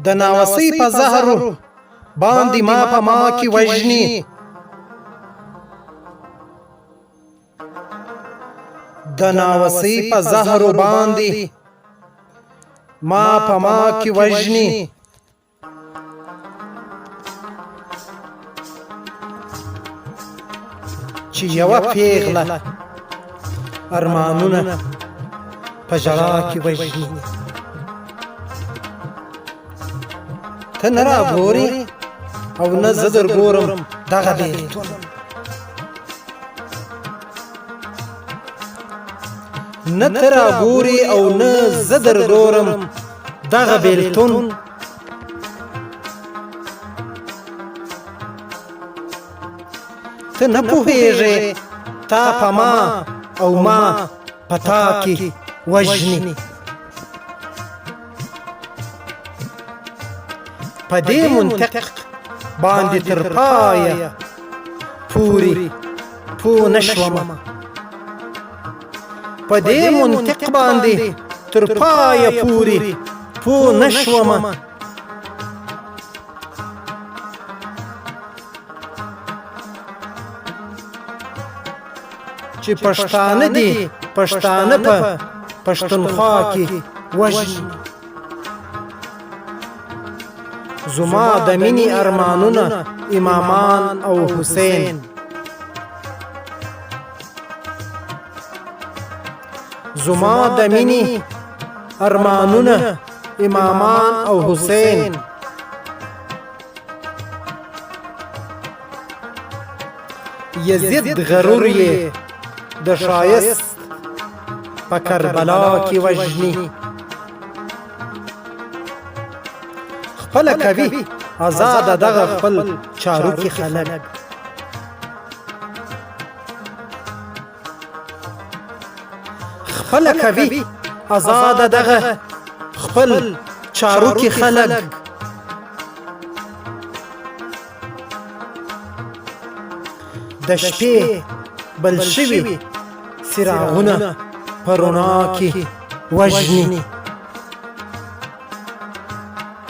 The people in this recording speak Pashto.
د ناوسۍ په زهر باندې ما په ما کې وژني د ناوسۍ په زهر باندې ما په ما کې وژني چې یوه پیغله ارمانونه په ژړا کې وژني ته نه راګورې او نه زه در ګورم دغه بېلتون نه ته راګورې او نه زه در ګورم دغه بېلتون ته نه پوهېږې تا په ما او ما په تا کې وژني په دې منطق باندې تر پایه پورې پوه نه شومه په دې منطق باندې تر پایه پورې پوه نه شومه چې پښتانه دي پښتانه په پښتونخوا کې وژني زما د مینې ارمانونه امامان او حسین زما د مینې ارمانونه امامان او حسین یزید غرور یې د ښایست په کربلا کې وژني خپله کوي آزاده دغه خپل چارو کې خلک خپله کوي آزاده دغه خپل چارو کې خلک د شپې بل شوي څراغونه په رڼا کې وژني